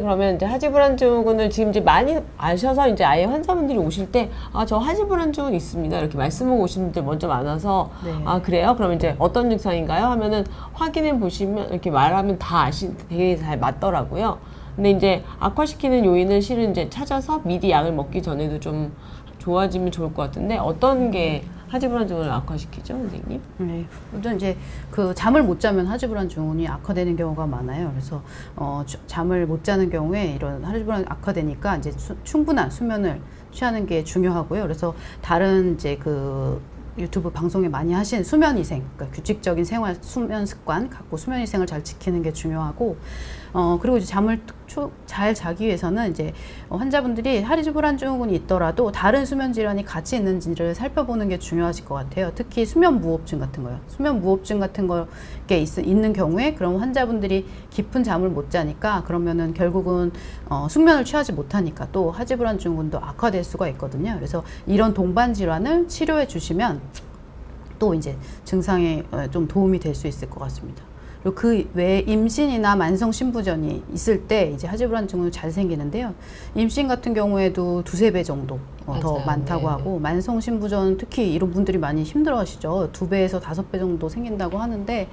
그러면 이제 하지불안증후군을 지금 이제 많이 아셔서 이제 아예 환자분들이 오실 때, 아, 저 하지불안증후군 있습니다. 이렇게 말씀하고 오시는 분들 먼저 많아서, 네. 아, 그래요? 그러면 이제 어떤 증상인가요? 하면은 확인해 보시면 이렇게 말하면 다 되게 잘 맞더라고요. 근데 이제 악화시키는 요인을 실은 이제 찾아서 미리 약을 먹기 전에도 좀 좋아지면 좋을 것 같은데, 어떤 게 하지불안증후군을 악화시키죠, 선생님? 네, 우선 이제 그 잠을 못 자면 하지불안증후군이 악화되는 경우가 많아요. 그래서 잠을 못 자는 경우에 이런 하지불안이 악화되니까 이제 충분한 수면을 취하는 게 중요하고요. 그래서 다른 이제 그 유튜브 방송에 많이 하신 수면위생, 그러니까 규칙적인 생활 수면 습관 갖고 수면위생을 잘 지키는 게 중요하고, 그리고 이제 잠을 잘 자기 위해서는 이제 환자분들이 하지불안증후군이 있더라도 다른 수면 질환이 같이 있는지를 살펴보는 게 중요하실 것 같아요. 특히 수면 무호흡증 같은 거요. 수면 무호흡증 같은 게 있는 경우에 그럼 환자분들이 깊은 잠을 못 자니까 그러면은 결국은 숙면을 취하지 못하니까 또 하지불안증후군도 악화될 수가 있거든요. 그래서 이런 동반 질환을 치료해 주시면 또 이제 증상에 좀 도움이 될 수 있을 것 같습니다. 그리고 그 외에 임신이나 만성 신부전이 있을 때 이제 하지불안증후군이 잘 생기는데요. 임신 같은 경우에도 2~3배 정도 더 많다고 네네. 하고, 만성 신부전 특히 이런 분들이 많이 힘들어 하시죠. 2배에서 5배 정도 생긴다고 하는데,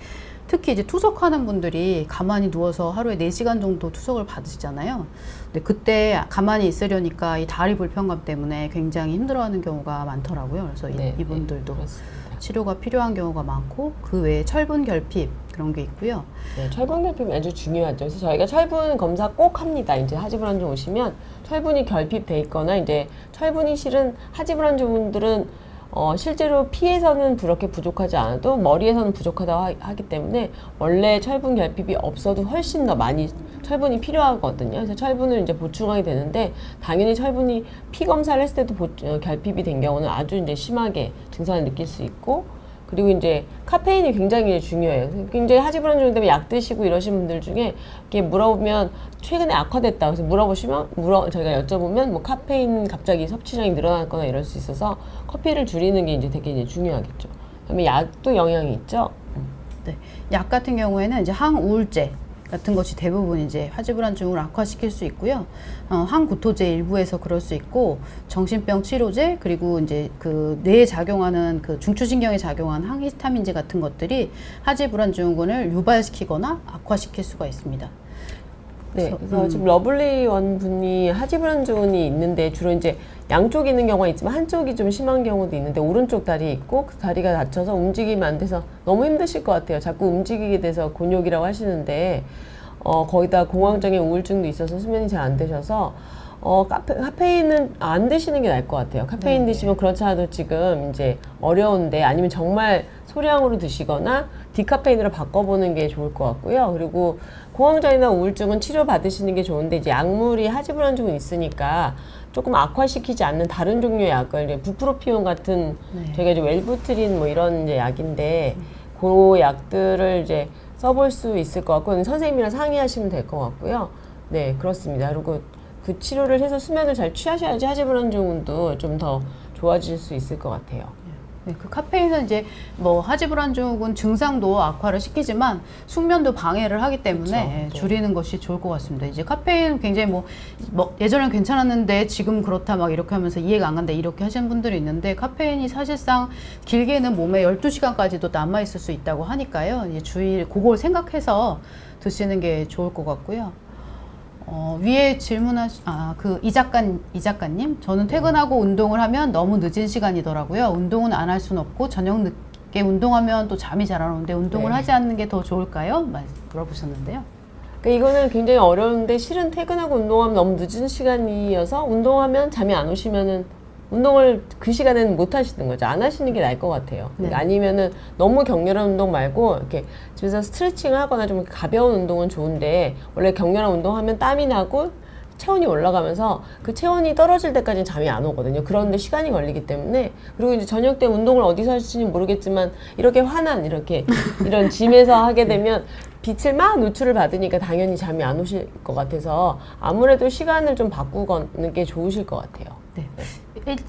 특히 이제 투석하는 분들이 가만히 누워서 하루에 4시간 정도 투석을 받으시잖아요. 근데 그때 가만히 있으려니까 이 다리 불편감 때문에 굉장히 힘들어하는 경우가 많더라고요. 그래서 네, 이분들도 그렇습니다. 치료가 필요한 경우가 많고, 그 외에 철분 결핍 그런 게 있고요. 네, 철분 결핍이 아주 중요하죠. 그래서 저희가 철분 검사 꼭 합니다. 이제 하지불안증 오시면 철분이 결핍돼 있거나 이제 철분이 실은 하지불안증분들은 실제로 피에서는 그렇게 부족하지 않아도 머리에서는 부족하다고 하기 때문에 원래 철분 결핍이 없어도 훨씬 더 많이 철분이 필요하거든요. 그래서 철분을 이제 보충하게 되는데, 당연히 철분이 피 검사를 했을 때도 결핍이 된 경우는 아주 이제 심하게 증상을 느낄 수 있고, 그리고 이제 카페인이 굉장히 중요해요. 굉장히 하지불안증 때문에 약 드시고 이러신 분들 중에 이렇게 물어보면 최근에 악화됐다. 그래서 물어보시면 저희가 여쭤보면 뭐 카페인 갑자기 섭취량이 늘어났거나 이럴 수 있어서 커피를 줄이는 게 이제 되게 이제 중요하겠죠. 그다음에 약도 영향이 있죠. 네, 약 같은 경우에는 이제 항우울제 같은 것이 대부분 이제 하지불안증후군을 악화시킬 수 있고요. 항구토제 일부에서 그럴 수 있고, 정신병 치료제, 그리고 이제 그 뇌에 작용하는 그 중추신경에 작용하는 항히스타민제 같은 것들이 하지불안증후군을 유발시키거나 악화시킬 수가 있습니다. 네, 그래서 지금 러블리 원분이 하지불안증후군이 있는데 주로 이제 양쪽이 있는 경우가 있지만 한쪽이 좀 심한 경우도 있는데, 오른쪽 다리에 있고 그 다리가 다쳐서 움직이면 안 돼서 너무 힘드실 것 같아요. 자꾸 움직이게 돼서 곤욕이라고 하시는데, 거기다 공황장애 우울증도 있어서 수면이 잘 안 되셔서 카페인은 안 드시는 게 나을 것 같아요. 카페인 드시면 그렇지 않아도 지금 이제 어려운데, 아니면 정말 소량으로 드시거나 디카페인으로 바꿔보는 게 좋을 것 같고요. 그리고 공황장애나 우울증은 치료 받으시는 게 좋은데, 이제 약물이 하지불안증은 있으니까 조금 악화시키지 않는 다른 종류의 약을, 이제 부프로피온 같은, 저희가 이제 웰부트린 뭐 이런 이제 약인데, 그 약들을 이제 써볼 수 있을 것 같고, 선생님이랑 상의하시면 될 것 같고요. 네, 그렇습니다. 그리고 그 치료를 해서 수면을 잘 취하셔야지 하지불안증후군도 좀 더 좋아질 수 있을 것 같아요. 네, 그 카페인은 이제 뭐 하지불안증후군 증상도 악화를 시키지만 숙면도 방해를 하기 때문에 그렇죠. 줄이는 것이 좋을 것 같습니다. 이제 카페인 굉장히 뭐 예전에는 괜찮았는데 지금 그렇다 막 이렇게 하면서 이해가 안 간다 이렇게 하시는 분들이 있는데, 카페인이 사실상 길게는 몸에 12시간까지도 남아 있을 수 있다고 하니까요. 이제 그걸 생각해서 드시는 게 좋을 것 같고요. 위에 이 작가님, 저는 퇴근하고 운동을 하면 너무 늦은 시간이더라고요. 운동은 안 할 수는 없고, 저녁 늦게 운동하면 또 잠이 잘 안 오는데 운동을 하지 않는 게 더 좋을까요? 물어보셨는데요. 그러니까 이거는 굉장히 어려운데, 실은 퇴근하고 운동하면 너무 늦은 시간이어서 운동하면 잠이 안 오시면은 운동을 그 시간에는 못 하시는 거죠. 안 하시는 게 나을 것 같아요. 그러니까 아니면은 너무 격렬한 운동 말고 이렇게 집에서 스트레칭을 하거나 좀 가벼운 운동은 좋은데, 원래 격렬한 운동하면 땀이 나고 체온이 올라가면서 그 체온이 떨어질 때까지는 잠이 안 오거든요. 그런데 시간이 걸리기 때문에. 그리고 이제 저녁 때 운동을 어디서 하실지는 모르겠지만, 이렇게 이런 짐에서 하게 되면 빛을 막 노출을 받으니까 당연히 잠이 안 오실 것 같아서 아무래도 시간을 좀 바꾸는 게 좋으실 것 같아요. 네.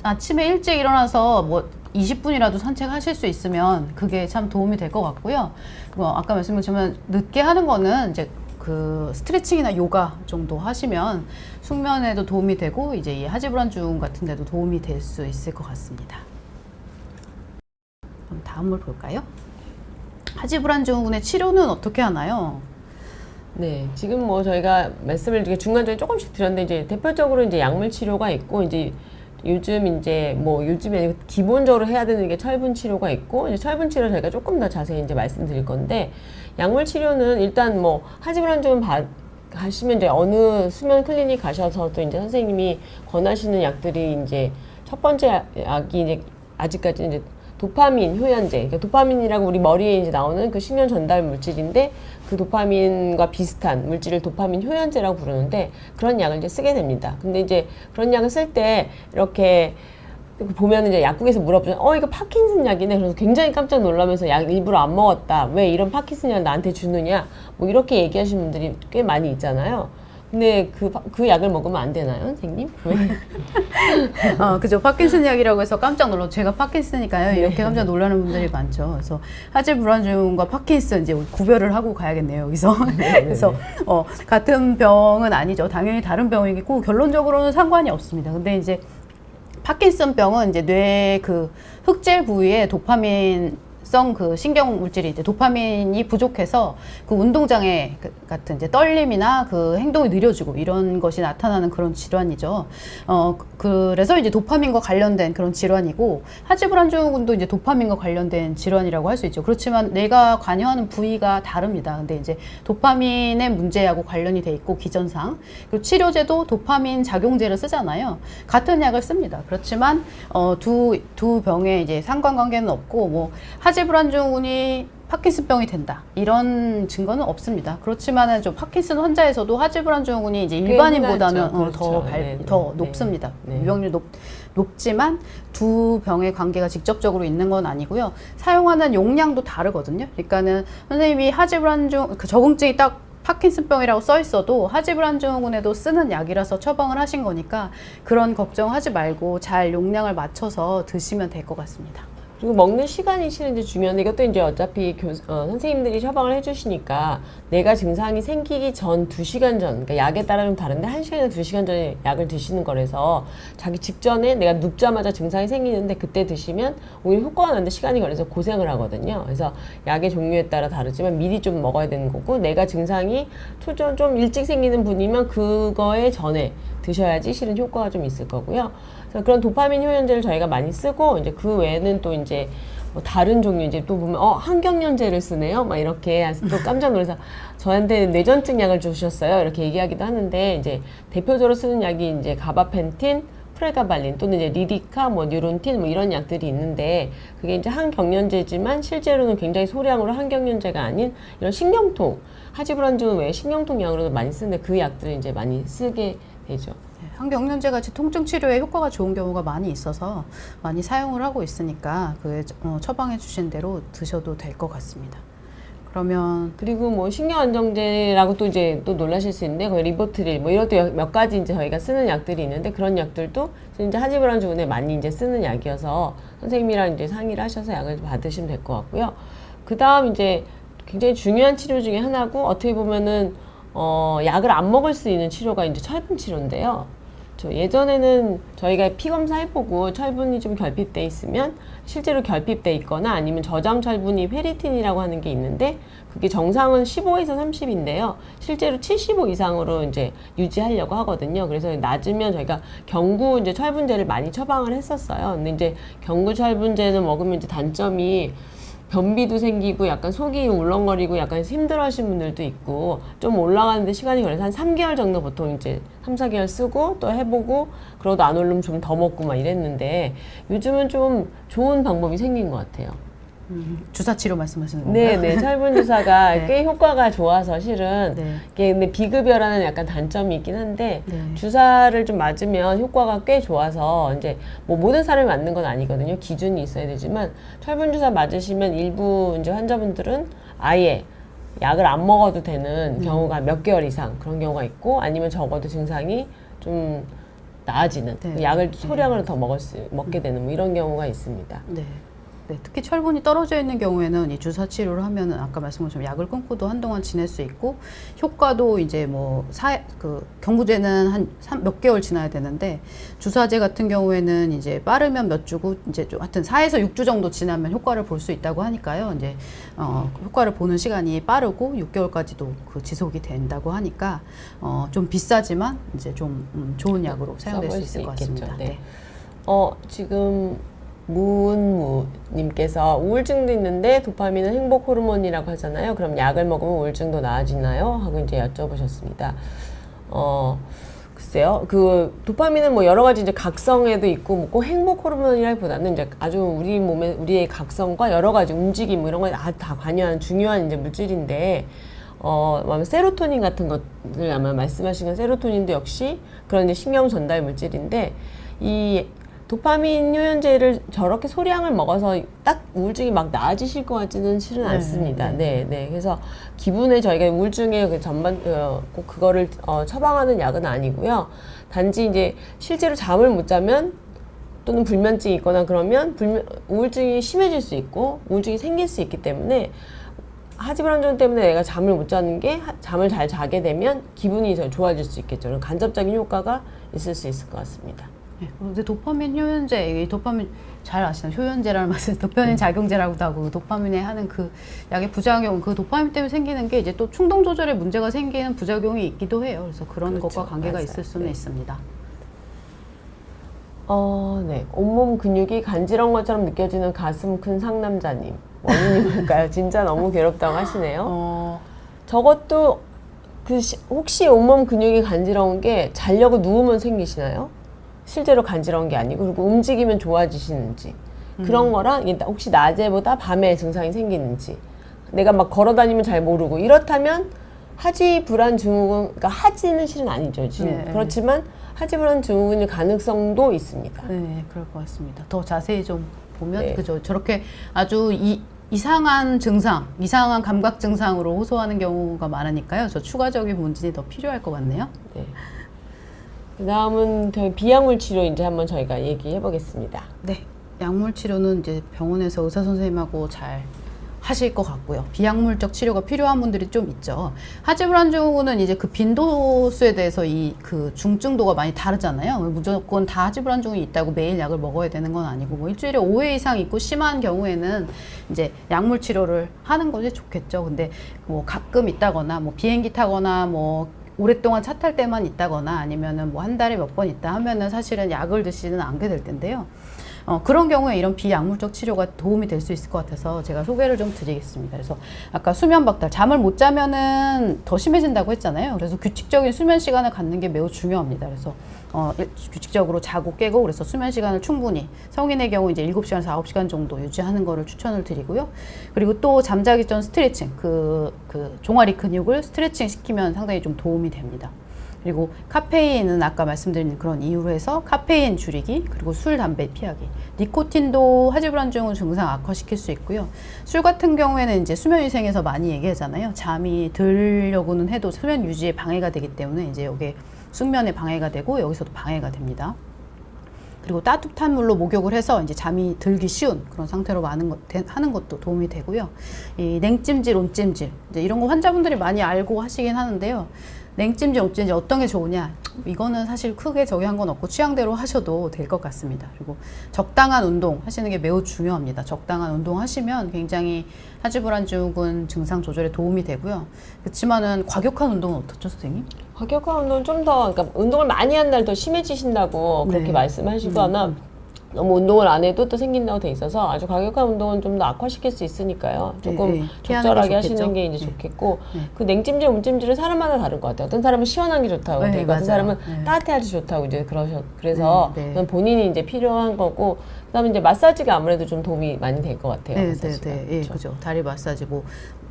아침에 일찍 일어나서 뭐 20분이라도 산책하실 수 있으면 그게 참 도움이 될 것 같고요. 뭐 아까 말씀드렸지만 늦게 하는 거는 이제 그 스트레칭이나 요가 정도 하시면 숙면에도 도움이 되고 이제 이 하지불안증 같은 데도 도움이 될 수 있을 것 같습니다. 그럼 다음을 볼까요? 하지불안증후군의 치료는 어떻게 하나요? 네, 지금 뭐 저희가 말씀을 이렇게 중간중에 조금씩 드렸는데 이제 대표적으로 이제 약물 치료가 있고 이제 요즘에 기본적으로 해야 되는 게 철분 치료가 있고 이제 철분 치료 저희가 조금 더 자세히 이제 말씀드릴 건데 약물 치료는 일단 뭐 하지불안증 가시면 이제 어느 수면 클리닉 가셔서 또 이제 선생님이 권하시는 약들이 이제 첫 번째 약이 이제 아직까지 이제 도파민 효연제, 그러니까 도파민이라고 우리 머리에 이제 나오는 그 신경 전달 물질인데 그 도파민과 비슷한 물질을 도파민 효연제라고 부르는데 그런 약을 이제 쓰게 됩니다. 근데 이제 그런 약을 쓸 때 이렇게 보면 이제 약국에서 물어보면 이거 파킨슨 약이네. 그래서 굉장히 깜짝 놀라면서 약 일부러 안 먹었다. 왜 이런 파킨슨 약을 나한테 주느냐? 뭐 이렇게 얘기하시는 분들이 꽤 많이 있잖아요. 근데 그 약을 먹으면 안 되나요, 선생님? 왜? 그죠. 파킨슨 약이라고 해서 깜짝 놀라. 제가 파킨슨이니까요. 네. 이렇게 깜짝 놀라는 분들이 많죠. 그래서 하지불안증과 파킨슨 이제 구별을 하고 가야겠네요. 여기서. 그래서 같은 병은 아니죠. 당연히 다른 병이고 결론적으로는 상관이 없습니다. 근데 이제 파킨슨병은 이제 뇌 그 흑질 부위에 도파민성 그 신경 물질이 이제 도파민이 부족해서 그 운동장애 같은 이제 떨림이나 그 행동이 느려지고 이런 것이 나타나는 그런 질환이죠. 그래서 이제 도파민과 관련된 그런 질환이고 하지불안증후군도 이제 도파민과 관련된 질환이라고 할 수 있죠. 그렇지만 뇌가 관여하는 부위가 다릅니다. 근데 이제 도파민의 문제하고 관련이 돼 있고 기전상 그리고 치료제도 도파민 작용제를 쓰잖아요. 같은 약을 씁니다. 그렇지만 두 병에 이제 상관관계는 없고 뭐 하지불안증후군이 파킨슨병이 된다 이런 증거는 없습니다. 그렇지만은 좀 파킨슨 환자에서도 하지불안증후군이 이제 일반인보다는 그렇죠. 더 높습니다. 네. 유병률 높지만 두 병의 관계가 직접적으로 있는 건 아니고요. 사용하는 용량도 다르거든요. 그러니까는 선생님이 하지불안증 그 적응증이 딱 파킨슨병이라고 써 있어도 하지불안증후군에도 쓰는 약이라서 처방을 하신 거니까 그런 걱정하지 말고 잘 용량을 맞춰서 드시면 될 것 같습니다. 그리고 먹는 시간이 실은 이제 중요한데 이것도 이제 어차피 선생님들이 처방을 해주시니까 내가 증상이 생기기 전 2시간 전, 그러니까 약에 따라 좀 다른데 1시간이나 2시간 전에 약을 드시는 거라서 자기 직전에 내가 눕자마자 증상이 생기는데 그때 드시면 오히려 효과가 나는데 시간이 걸려서 고생을 하거든요. 그래서 약의 종류에 따라 다르지만 미리 좀 먹어야 되는 거고 내가 증상이 좀 일찍 생기는 분이면 그거에 전에 드셔야지 실은 효과가 좀 있을 거고요. 그래서 그런 도파민 효연제를 저희가 많이 쓰고 이제 그 외에는 또 이제 뭐 다른 종류 이제 또 보면 항경련제를 쓰네요. 막 이렇게 또 깜짝 놀라서 저한테 뇌전증 약을 주셨어요. 이렇게 얘기하기도 하는데 이제 대표적으로 쓰는 약이 이제 가바펜틴, 프레가발린 또는 이제 리리카, 뭐 뉴론틴 뭐 이런 약들이 있는데 그게 이제 항경련제지만 실제로는 굉장히 소량으로 항경련제가 아닌 이런 신경통, 하지불안증 외에 신경통 약으로도 많이 쓰는데 그 약들을 이제 많이 쓰게 되죠. 항경련제 같이 통증 치료에 효과가 좋은 경우가 많이 있어서 많이 사용을 하고 있으니까 그 처방해 주신 대로 드셔도 될 것 같습니다. 그러면 그리고 뭐 신경안정제라고 또 이제 또 놀라실 수 있는데 거기 리보트릴 뭐 이것도 몇 가지 이제 저희가 쓰는 약들이 있는데 그런 약들도 이제 하지불안증후군에 많이 이제 쓰는 약이어서 선생님이랑 이제 상의를 하셔서 약을 받으시면 될 것 같고요. 그 다음 이제 굉장히 중요한 치료 중에 하나고 어떻게 보면은 약을 안 먹을 수 있는 치료가 이제 철분 치료인데요. 예전에는 저희가 피 검사해보고 철분이 좀 결핍돼 있으면 실제로 결핍돼 있거나 아니면 저장 철분이 페리틴이라고 하는 게 있는데 그게 정상은 15에서 30인데요. 실제로 75 이상으로 이제 유지하려고 하거든요. 그래서 낮으면 저희가 경구 이제 철분제를 많이 처방을 했었어요. 근데 이제 경구 철분제는 먹으면 이제 단점이 변비도 생기고 약간 속이 울렁거리고 약간 힘들어하시는 분들도 있고 좀 올라가는데 시간이 걸려서 한 3개월 정도 보통 이제 3, 4개월 쓰고 또 해보고 그러다 안 오르면 좀 더 먹고 막 이랬는데 요즘은 좀 좋은 방법이 생긴 것 같아요. 주사 치료 말씀하시는 건가요? 네, 철분 주사가 네. 꽤 효과가 좋아서 실은 네. 이게 근데 비급여라는 약간 단점이 있긴 한데 네. 주사를 좀 맞으면 효과가 꽤 좋아서 이제 뭐 모든 사람이 맞는 건 아니거든요. 기준이 있어야 되지만 철분 주사 맞으시면 일부 이제 환자분들은 아예 약을 안 먹어도 되는 경우가 몇 개월 이상 그런 경우가 있고 아니면 적어도 증상이 좀 나아지는 네. 약을 소량으로 더 먹게 되는 뭐 이런 경우가 있습니다. 네. 네, 특히 철분이 떨어져 있는 경우에는 이 주사 치료를 하면은 아까 말씀한 것처럼 약을 끊고도 한동안 지낼 수 있고 효과도 이제 뭐 경구제는 한 몇 개월 지나야 되는데 주사제 같은 경우에는 이제 빠르면 몇 주고 이제 좀 하여튼 4에서 6주 정도 지나면 효과를 볼 수 있다고 하니까요. 이제 효과를 보는 시간이 빠르고 6개월까지도 그 지속이 된다고 하니까 좀 비싸지만 이제 좀 좋은 약으로 사용될 수 있을 것 같습니다. 네. 지금 무은무님께서 우울증도 있는데 도파민은 행복 호르몬이라고 하잖아요. 그럼 약을 먹으면 우울증도 나아지나요? 하고 이제 여쭤보셨습니다. 글쎄요. 그 도파민은 뭐 여러 가지 이제 각성에도 있고 뭐 꼭 행복 호르몬이라기보다는 이제 아주 우리 몸에 우리의 각성과 여러 가지 움직임 뭐 이런 거에 다 관여하는 중요한 이제 물질인데 아마 세로토닌 같은 것들 아마 말씀하신 건 세로토닌도 역시 그런 이제 신경 전달 물질인데 이 도파민 효연제를 저렇게 소량을 먹어서 딱 우울증이 막 나아지실 것 같지는 실은 않습니다. 네. 그래서 기분에 저희가 우울증의 그 전반 꼭 그거를 처방하는 약은 아니고요. 단지 이제 실제로 잠을 못 자면 또는 불면증이 있거나 그러면 우울증이 심해질 수 있고 우울증이 생길 수 있기 때문에 하지브란종 때문에 내가 잠을 못 자는 게 잠을 잘 자게 되면 기분이 더 좋아질 수 있겠죠. 간접적인 효과가 있을 수 있을 것 같습니다. 네, 그런데 도파민 효연제, 이 도파민 잘 아시나요? 효연제라는 말씀, 도파민 작용제라고도 하고 도파민에 하는 그 약의 부작용, 그 도파민 때문에 생기는 게 이제 또 충동 조절에 문제가 생기는 부작용이 있기도 해요. 그래서 그런 그렇죠. 것과 관계가 맞아요. 있을 수는 있습니다. 네. 온몸 근육이 간지러운 것처럼 느껴지는 가슴 큰 상남자님. 원인이 뭘까요? 진짜 너무 괴롭다고 하시네요. 저것도 혹시 온몸 근육이 간지러운 게 자려고 누우면 생기시나요? 실제로 간지러운 게 아니고 그리고 움직이면 좋아지시는지 그런 거랑 혹시 낮에보다 밤에 증상이 생기는지 내가 막 걸어다니면 잘 모르고 이렇다면 하지불안 증후군 그러니까 하지는 실은 아니죠. 네. 그렇지만 하지불안 증후군일 가능성도 있습니다. 네, 그럴 것 같습니다. 더 자세히 좀 보면 네. 그죠. 저렇게 아주 이상한 증상, 이상한 감각 증상으로 호소하는 경우가 많으니까요. 저 추가적인 문진이 더 필요할 것 같네요. 네. 그 다음은 비약물 치료 이제 한번 저희가 얘기해 보겠습니다. 네, 약물 치료는 이제 병원에서 의사 선생님하고 잘 하실 것 같고요. 비약물적 치료가 필요한 분들이 좀 있죠. 하지불안 증후군은 이제 그 빈도수에 대해서 이 그 중증도가 많이 다르잖아요. 무조건 다 하지불안 증후군이 있다고 매일 약을 먹어야 되는 건 아니고 뭐 일주일에 5회 이상 있고 심한 경우에는 이제 약물 치료를 하는 것이 좋겠죠. 근데 뭐 가끔 있다거나 뭐 비행기 타거나 뭐 오랫동안 차 탈 때만 있다거나 아니면은 뭐 한 달에 몇 번 있다 하면은 사실은 약을 드시는 않게 될 텐데요. 그런 경우에 이런 비약물적 치료가 도움이 될 수 있을 것 같아서 제가 소개를 좀 드리겠습니다. 그래서 아까 수면 박탈, 잠을 못 자면은 더 심해진다고 했잖아요. 그래서 규칙적인 수면 시간을 갖는 게 매우 중요합니다. 그래서 규칙적으로 자고 깨고 그래서 수면 시간을 충분히 성인의 경우 이제 7시간에서 9시간 정도 유지하는 거를 추천을 드리고요. 그리고 또 잠자기 전 스트레칭, 그 종아리 근육을 스트레칭 시키면 상당히 좀 도움이 됩니다. 그리고 카페인은 아까 말씀드린 그런 이유로 해서 카페인 줄이기, 그리고 술, 담배 피하기. 니코틴도 하지불안 증상 악화시킬 수 있고요. 술 같은 경우에는 이제 수면위생에서 많이 얘기하잖아요. 잠이 들려고는 해도 수면 유지에 방해가 되기 때문에 이제 여기에 숙면에 방해가 되고 여기서도 방해가 됩니다. 그리고 따뜻한 물로 목욕을 해서 이제 잠이 들기 쉬운 그런 상태로 하는 것도 도움이 되고요. 이 냉찜질, 온찜질 이제 이런 거 환자분들이 많이 알고 하시긴 하는데요. 냉찜질, 온찜질 어떤 게 좋으냐? 이거는 사실 크게 적용한 건 없고 취향대로 하셔도 될 것 같습니다. 그리고 적당한 운동 하시는 게 매우 중요합니다. 적당한 운동 하시면 굉장히 하지불안 증후군 증상 조절에 도움이 되고요. 그렇지만은 과격한 운동은 어떻죠, 선생님? 과격한 운동은 좀 더, 그러니까 운동을 많이 한 날 더 심해지신다고 그렇게 네. 말씀하시거나 너무 운동을 안 해도 또 생긴다고 돼 있어서 아주 과격한 운동은 좀 더 악화시킬 수 있으니까요. 조금 적절하게 하시는 게 이제 좋겠고 그 냉찜질, 온찜질은 사람마다 다른 것 같아요. 어떤 사람은 시원한 게 좋다고 되고 어떤 사람은 따뜻해야지 좋다고 이제 그래서 그건 본인이 이제 필요한 거고 그다음에 이제 마사지가 아무래도 좀 도움이 많이 될 것 같아요. 예, 그죠. 다리 마사지 뭐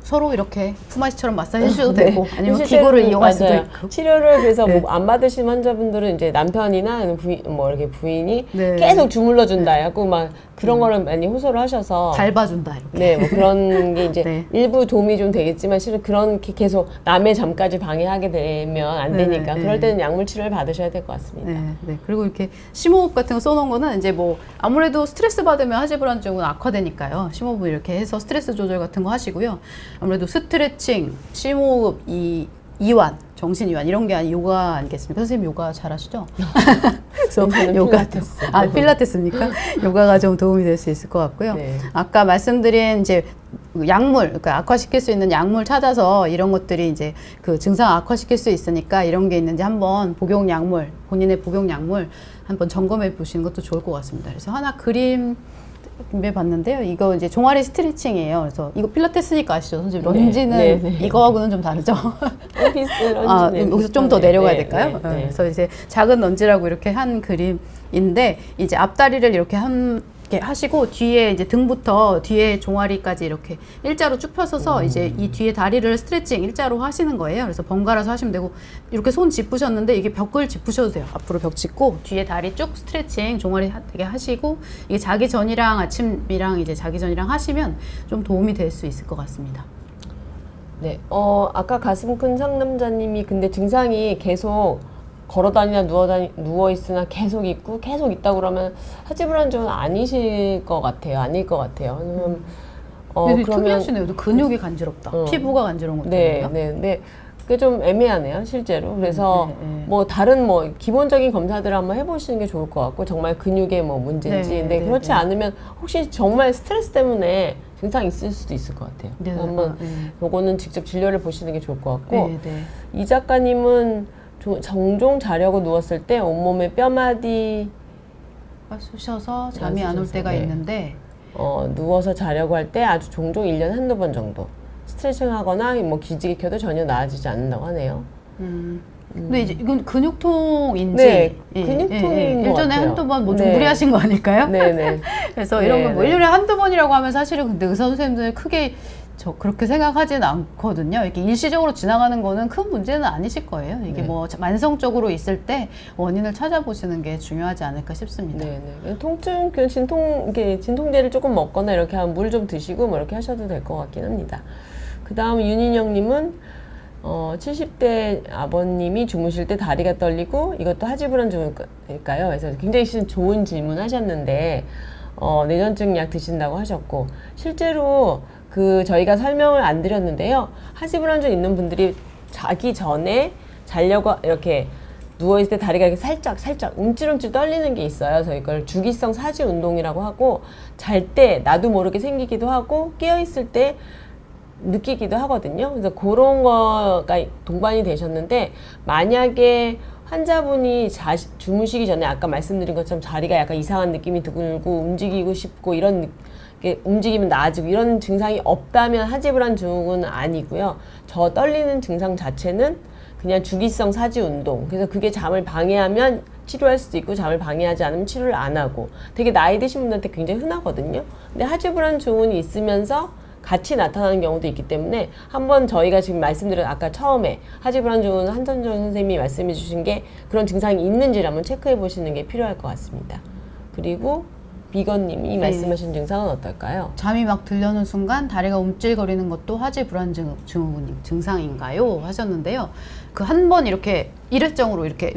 서로 이렇게 품앗이처럼 마사지 해주셔도 되고 아니면 실제로 기구를 이용할 수도 맞아요. 있고. 치료를 그래서 네. 뭐 안 받으신 환자분들은 이제 남편이나 부인, 뭐 이렇게 부인이 네. 계속 주물러 준다 하고 막 그런 거를 많이 호소를 하셔서 잘 봐준다 이렇게. 네, 뭐 그런 게 이제 네. 일부 도움이 좀 되겠지만 실은 그런 게 계속 남의 잠까지 방해하게 되면 안 네, 되니까 네. 그럴 때는 약물 치료를 받으셔야 될 것 같습니다. 네, 네. 그리고 이렇게 심호흡 같은 거 써놓은 거는 이제 뭐 아무래도 스트레스 받으면 하지불안증은 악화되니까요. 심호흡 이렇게 해서 스트레스 조절 같은 거 하시고요. 아무래도 스트레칭, 심호흡, 이완, 정신 이완 이런 게 요가 아니겠습니까? 선생님 요가 잘하시죠? 그래서 필라테스. 필라테스입니까? 요가가 좀 도움이 될 수 있을 것 같고요. 네. 아까 말씀드린 이제 약물, 그러니까 악화시킬 수 있는 약물 찾아서 이런 것들이 이제 그 증상 악화시킬 수 있으니까 이런 게 있는지 한번 복용 약물, 본인의 복용 약물 한번 점검해 보시는 것도 좋을 것 같습니다. 그래서 하나 그림 준비해 봤는데요. 이거 이제 종아리 스트레칭이에요. 그래서 이거 필라테스니까 아시죠? 선생님 런지는 네, 네. 이거하고는 좀 다르죠? 비슷한 아, 런지네, 여기서 좀 더 비슷하네. 내려가야 네, 될까요? 네, 네. 그래서 이제 작은 런지라고 이렇게 한 그림인데 이제 앞다리를 이렇게 이렇게 하시고 뒤에 이제 등부터 뒤에 종아리까지 이렇게 일자로 쭉 펴서서 이제 이 뒤에 다리를 스트레칭 일자로 하시는 거예요. 그래서 번갈아서 하시면 되고 이렇게 손 짚으셨는데 이게 벽을 짚으셔도 돼요. 앞으로 벽 짚고 뒤에 다리 쭉 스트레칭 종아리 되게 하시고 이게 자기 전이랑 아침이랑 이제 자기 전이랑 하시면 좀 도움이 될 수 있을 것 같습니다. 네, 아까 가슴 큰 상남자님이 근데 증상이 계속 걸어다니나 누워있으나 계속 있고 계속 있다고 그러면 하지불안증은 아니실 것 같아요. 아닐 것 같아요. 왜냐면 근데 그러면 특이하시네요. 근육이 간지럽다. 피부가 간지러운 것도 네, 있나요? 네, 네. 그게 좀 애매하네요, 실제로. 그래서 네. 뭐 다른 뭐 기본적인 검사들을 한번 해보시는 게 좋을 것 같고 정말 근육에 뭐 문제인지. 네, 근데 네, 그렇지 네. 않으면 혹시 정말 스트레스 때문에 증상이 있을 수도 있을 것 같아요. 네, 한번 요거는 직접 진료를 보시는 게 좋을 것 같고 네, 네. 이 작가님은 종종 자려고 누웠을 때 온몸에 뼈마디 쑤셔서 잠이 안 올 쑤셔서, 때가 네. 있는데 누워서 자려고 할 때 아주 종종 1년에 한두 번 정도 스트레칭 하거나 뭐 기지개 켜도 전혀 나아지지 않는다고 하네요. 근데 이제 이건 근육통인지 네, 근육통인 것 일전에 같아요. 한두 번 뭐 좀 네. 무리하신 거 아닐까요? 네네. 그래서 이런 네, 건 뭐 네. 1년에 한두 번이라고 하면 사실은 근데 의사 선생님들 크게 그렇게 생각하진 않거든요. 이렇게 일시적으로 지나가는 거는 큰 문제는 아니실 거예요. 이게 네. 뭐 만성적으로 있을 때 원인을 찾아보시는 게 중요하지 않을까 싶습니다. 네네. 통증, 그 이렇게 진통제를 조금 먹거나 이렇게 하면 물 좀 드시고 뭐 이렇게 하셔도 될 것 같긴 합니다. 그 다음 윤인영님은 70대 아버님이 주무실 때 다리가 떨리고 이것도 하지불안증일까요? 그래서 굉장히 좋은 질문 하셨는데 뇌전증 약 드신다고 하셨고 실제로 저희가 설명을 안 드렸는데요. 하지불안증 있는 분들이 자기 전에 자려고 이렇게 누워있을 때 다리가 이렇게 살짝 움찔움찔 떨리는 게 있어요. 저희 걸 주기성 사지 운동이라고 하고 잘 때 나도 모르게 생기기도 하고 깨어있을 때 느끼기도 하거든요. 그래서 그런 거가 동반이 되셨는데 만약에 환자분이 주무시기 전에 아까 말씀드린 것처럼 자리가 약간 이상한 느낌이 들고 움직이고 싶고 이런 움직이면 나아지고 이런 증상이 없다면 하지불안증은 아니고요. 저 떨리는 증상 자체는 그냥 주기성 사지 운동. 그래서 그게 잠을 방해하면 치료할 수도 있고 잠을 방해하지 않으면 치료를 안 하고 되게 나이 드신 분들한테 굉장히 흔하거든요. 근데 하지불안증이 있으면서 같이 나타나는 경우도 있기 때문에 한번 저희가 지금 말씀드린 아까 처음에 하지불안증은 한선정 선생님이 말씀해 주신 게 그런 증상이 있는지를 한번 체크해 보시는 게 필요할 것 같습니다. 그리고 비건님이 말씀하신 증상은 어떨까요? 잠이 막 들려는 순간 다리가 움찔거리는 것도 하지불안증 증상인가요? 하셨는데요. 그 한 번 이렇게 일회성으로 이렇게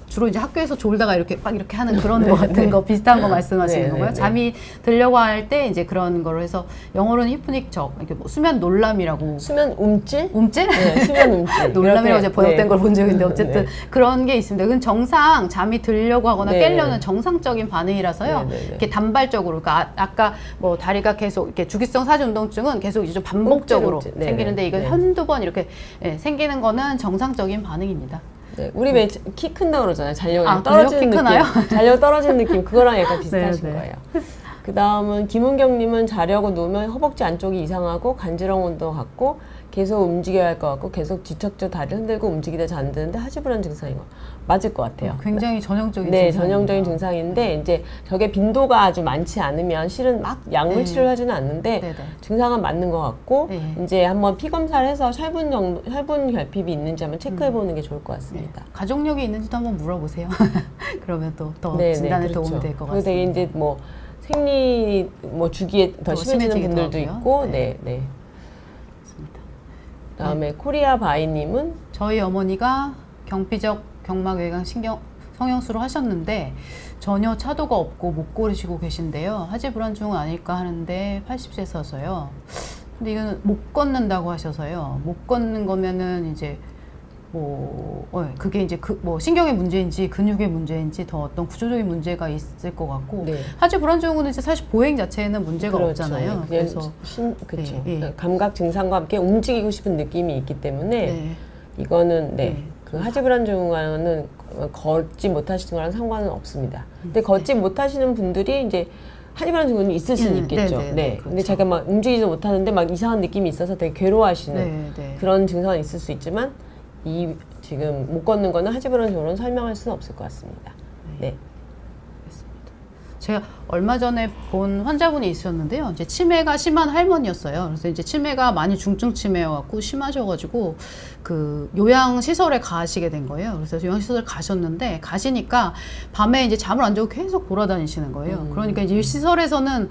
주로 이제 학교에서 졸다가 이렇게 막 이렇게 하는 그런 거 같은 거 비슷한 거 말씀하시는 거고요. 잠이 들려고 할 때 이제 그런 거로 해서 영어로는 히프닉적 이렇게 뭐 수면 놀람이라고 수면 움찔? 움찔? 네, 수면 움찔. 놀람이라고 제가 번역된 네. 걸 본 적이 있는데 어쨌든 네. 그런 게 있습니다. 그건 정상 잠이 들려고 하거나 네. 깨려는 정상적인 반응이라서요. 네. 이렇게 단발적으로 그러니까 아까 뭐 다리가 계속 이렇게 주기성 사지운동증은 계속 이제 좀 반복적으로 움찔. 네. 생기는데 이거 네. 한두 번 이렇게 생기는 거는 정상적인 반응입니다. 네, 우리 왜 키 큰다고 그러잖아요. 자려고 아, 떨어지는 그래요? 키 느낌. 크나요? 자려고 떨어지는 느낌. 그거랑 약간 비슷하신 네, 네. 거예요. 그 다음은 김은경님은 자려고 누우면 허벅지 안쪽이 이상하고 간지러움도 같고 계속 움직여야 할 것 같고 계속 뒤척저 다리 흔들고 움직이다 잠드는데 하지불안 증상인 거 맞을 것 같아요. 굉장히 전형적인 네, 증상입니다. 전형적인 증상인데 이제 저게 빈도가 아주 많지 않으면 실은 막 약물 네. 치료를 하지는 않는데 네네. 증상은 맞는 것 같고 네. 이제 한번 피 검사를 해서 혈분 결핍이 있는지 한번 체크해 보는 게 좋을 것 같습니다. 가족력이 있는지도 한번 물어보세요. 그러면 또 더 네, 진단에 네, 도움이 그렇죠. 될 것 그리고 되게 같습니다. 이제 뭐 생리 뭐 주기에 더 더 심해지는 심해지기도 분들도 하고요. 있고, 네. 네, 네. 맞습니다. 그다음에 코리아 바이님은 저희 어머니가 경피적 경막외곽 신경 성형수를 하셨는데 전혀 차도가 없고 못 고르시고 계신데요. 하지불안증은 아닐까 하는데 80세서서요. 근데 이거는 못 걷는다고 하셔서요. 못 걷는 거면은 이제 그게 이제 뭐 신경의 문제인지 근육의 문제인지 더 어떤 구조적인 문제가 있을 것 같고 네. 하지불안증은 이제 사실 보행 자체에는 문제가 그렇죠. 없잖아요. 그냥 그래서 그렇죠. 네, 네. 감각 증상과 함께 움직이고 싶은 느낌이 있기 때문에 네. 이거는 네. 그 하지불안증과는 걷지 못하시는 거랑 상관은 없습니다. 근데 걷지 못하시는 분들이 이제 하지불안증은 있을 수는 있겠죠. 네, 네, 네. 네, 근데 그렇죠. 자기가 막 움직이지 못하는데 막 이상한 느낌이 있어서 되게 괴로워하시는 네, 네. 그런 증상은 있을 수 있지만 이 지금 못 걷는 거는 하지불안증으로는 설명할 수는 없을 것 같습니다. 네. 제가 얼마 전에 본 환자분이 있었는데요. 이제 치매가 심한 할머니였어요. 그래서 이제 치매가 많이 중증 치매여갖고 심하셔가지고 그 요양시설에 가시게 된 거예요. 그래서 요양시설에 가셨는데 가시니까 밤에 이제 잠을 안 자고 계속 돌아다니시는 거예요. 그러니까 이제 시설에서는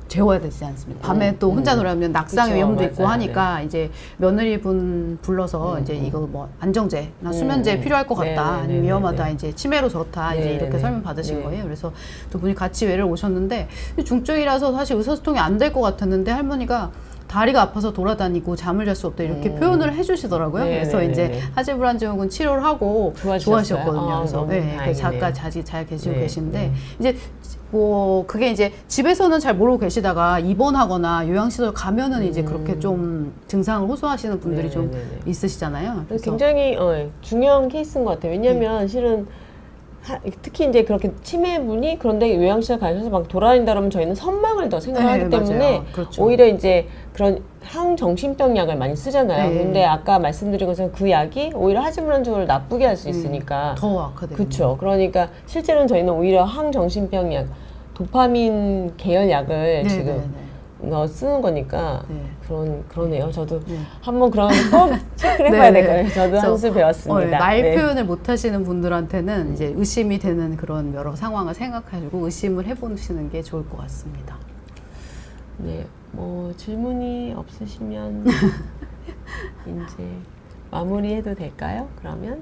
재워야 되지 않습니까? 밤에 또 혼자 놀아면 낙상의 그쵸, 위험도 있고 맞아요. 하니까 이제 며느리분 불러서 이제 이거 뭐 안정제나 수면제 필요할 것 같다, 네, 네, 아니면 네, 위험하다, 네. 이제 치매로 좋다, 이제 네, 이렇게 네. 설명 받으신 네. 거예요. 그래서 두 분이 같이 외래를 오셨는데 중증이라서 사실 의사소통이 안 될 것 같았는데 할머니가 다리가 아파서 돌아다니고 잠을 잘 수 없다 이렇게 표현을 해주시더라고요. 네, 그래서 네, 이제 네, 네. 하지불안증후군 치료를 하고 좋아지셨어요? 좋아하셨거든요. 아, 그래서 너무 네, 다행이네요. 잠깐 잘 계시고 네, 계신데 네. 이제 뭐 그게 이제 집에서는 잘 모르고 계시다가 입원하거나 요양시설 가면은 이제 그렇게 좀 증상을 호소하시는 분들이 네, 좀 네, 네. 있으시잖아요. 그래서 굉장히 중요한 케이스인 것 같아요. 왜냐하면 실은 특히 이제 그렇게 치매분이 그런데 요양시설 가셔서 막 돌아다닌다 그러면 저희는 선망을 더 생각하기 네, 때문에 맞아요. 그렇죠. 오히려 이제 그런 항정신병 약을 많이 쓰잖아요. 네. 근데 아까 말씀드린 것처럼 그 약이 오히려 하지불안증을 나쁘게 할 수 있으니까 더 악화되는 그렇죠. 그러니까 실제로는 저희는 오히려 항정신병 약, 도파민 계열 약을 네, 지금 네, 쓰는 거니까 네. 그러네요. 저도 네. 한번 그러면 꼭 체크를 해봐야 네, 될 거예요. 저도 그래서, 한 수 배웠습니다. 말 네. 표현을 못 하시는 분들한테는 이제 의심이 되는 그런 여러 상황을 생각하시고 의심을 해보시는 게 좋을 것 같습니다. 네, 뭐 질문이 없으시면 이제 마무리해도 될까요? 그러면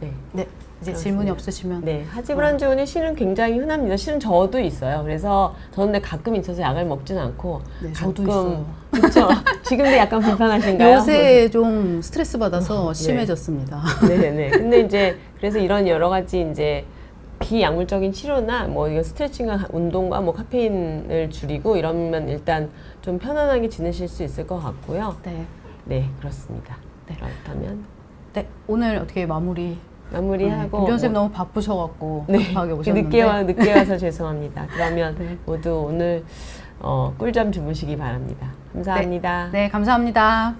네. 네, 이제 그렇습니다. 질문이 없으시면 네, 하지불안증후군이 실은 굉장히 흔합니다. 실은 저도 있어요. 그래서 저는 근데 가끔 있어서 약을 먹지는 않고 네, 저도 가끔 있어요. 그렇죠. 지금도 약간 불편하신가요? 요새 좀 스트레스 받아서 심해졌습니다. 네네. 근데 이제 그래서 이런 여러 가지 이제 비약물적인 치료나 뭐 이거 스트레칭과 운동과 뭐 카페인을 줄이고 이러면 일단 좀 편안하게 지내실 수 있을 것 같고요. 네, 네, 그렇습니다. 네. 그렇다면 네, 오늘 어떻게 마무리하고 김 선생님 너무 바쁘셔갖고 네, 급하게 오셨는데 늦게 와서 죄송합니다. 그러면 네. 모두 오늘 꿀잠 주무시기 바랍니다. 감사합니다. 네, 감사합니다.